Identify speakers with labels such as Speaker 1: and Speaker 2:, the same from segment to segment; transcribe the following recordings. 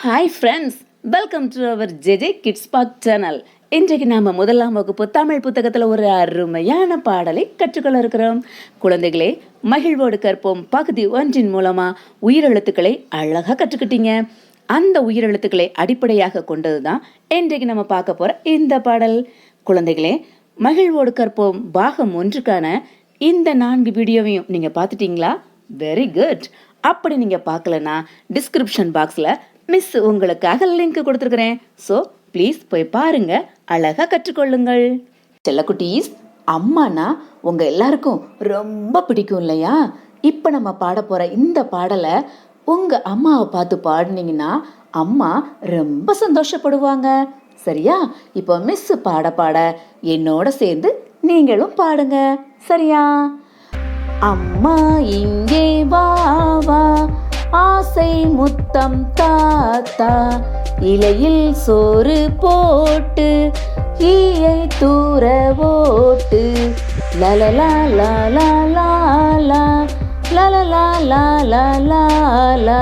Speaker 1: Hi friends, welcome to our JJ kids park channel. இன்றைக்கு நாம் முதலாம் வகுப்பு தமிழ் புத்தகத்தில் ஒரு அருமையான பாடலை கற்றுக்கொள்ள இருக்கிறோம். குழந்தைகளே, மகிழ்வோடு கற்போம் பகுதி 1 மூலமாக உயிரெழுத்துக்களை அழகாக கற்றுக்கிட்டீங்க. அந்த உயிரெழுத்துக்களை அடிப்படையாக கொண்டது தான் இன்றைக்கு நம்ம பார்க்க போகிற இந்த பாடல். குழந்தைகளே, மகிழ்வோடு கற்போம் பாகம் 1க்கான இந்த 4 வீடியோவையும் நீங்கள் பார்த்துட்டீங்களா? Very good. அப்படி நீங்கள் பார்க்கலன்னா டிஸ்கிரிப்ஷன் பாக்ஸில் மிஸ் உங்களுக்காக லிங்க் கொடுத்துருக்குறேன். ஸோ ப்ளீஸ் போய் பாருங்க, அழகாக கற்றுக்கொள்ளுங்கள். செல்லக்குட்டீஸ், அம்மானா உங்க எல்லாருக்கும் ரொம்ப பிடிக்கும் இல்லையா? இப்போ நம்ம பாட போற இந்த பாடலை உங்க அம்மாவை பார்த்து பாடினீங்கன்னா அம்மா ரொம்ப சந்தோஷப்படுவாங்க. சரியா? இப்போ மிஸ் பாட பாட என்னோட சேர்ந்து நீங்களும் பாடுங்க. சரியா? அம்மா இங்கே வா வா, ஆசை முத்தம் தாத்தா, இலையில் சோறு போட்டு ஈயை தூர ஓட்டு, லலலா லாலா லாலா லலலா லாலா லாலா,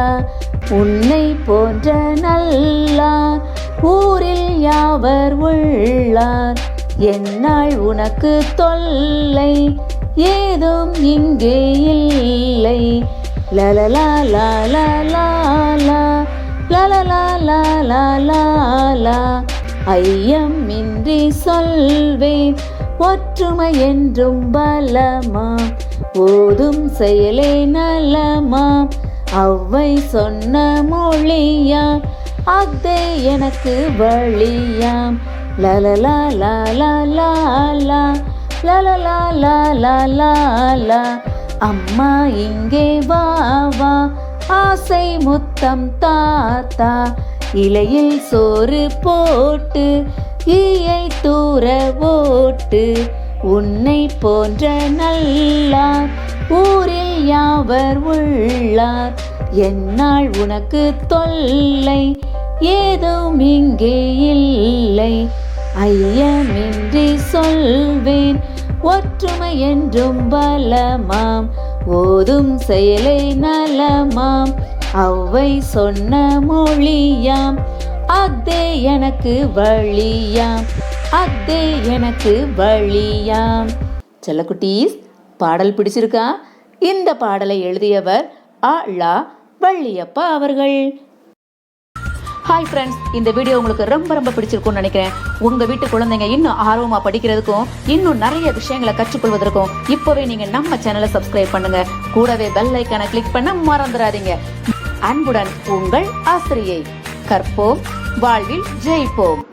Speaker 1: உன்னை போன்ற நல்லார் ஊரில் யாவர் உள்ளார், என்னால் உனக்கு தொல்லை ஏதும் இங்கே இல்லை, லலலா லாலா லாலா லலலா லாலா லாலா, ஐயம் இன்றி சொல்வேன் ஒற்றுமை என்றும் பலமாம், ஓதும் செயலே நலமாம், அவ்வை சொன்ன மொழியாம், அத்தை எனக்கு வழியாம், லலலா லாலா லாலா லலலா லாலா லாலா, அம்மா இங்கே வா வா, ஆசை முத்தம் தாத்தா, இலையில் சோறு போட்டு ஈயை தூர ஓட்டு, உன்னை போன்ற நல்லார் ஊரில் யாவர் உள்ளார், என்னால் உனக்கு தொல்லை ஏதும் இங்கே இல்லை, ஐயமின்றி சொல்வேன் ஒற்றுமை என்றும் பலமாம், ஓதும் செயலை நலமாம், அவ்வை சொன்ன மொழியாம், அத்தே எனக்கு வழியாம், அத்தே எனக்கு வழியாம். செல்லக்குட்டீஸ், பாடல் பிடிச்சிருக்கா? இந்த பாடலை எழுதியவர் ஆ வள்ளியப்பா அவர்கள். ஹாய் ஃப்ரெண்ட்ஸ், இந்த வீடியோ உங்களுக்கு ரொம்ப பிடிச்சிருக்கும்னு நினைக்கிறேன். உங்கள் வீட்டு குழந்தைங்க இன்னும் ஆர்வமாக படிக்கிறதுக்கும் இன்னும் நிறைய விஷயங்களை கற்றுக்கொள்வதற்கும் இப்போவே நீங்கள் நம்ம சேனலை சப்ஸ்கிரைப் பண்ணுங்க. கூடவே பெல் ஐக்கானை கிளிக் பண்ண மறந்துடாதீங்க. அன்புடன் உங்கள் ஆசிரியை. கற்போம், வாழ்வில் ஜெயிப்போம்.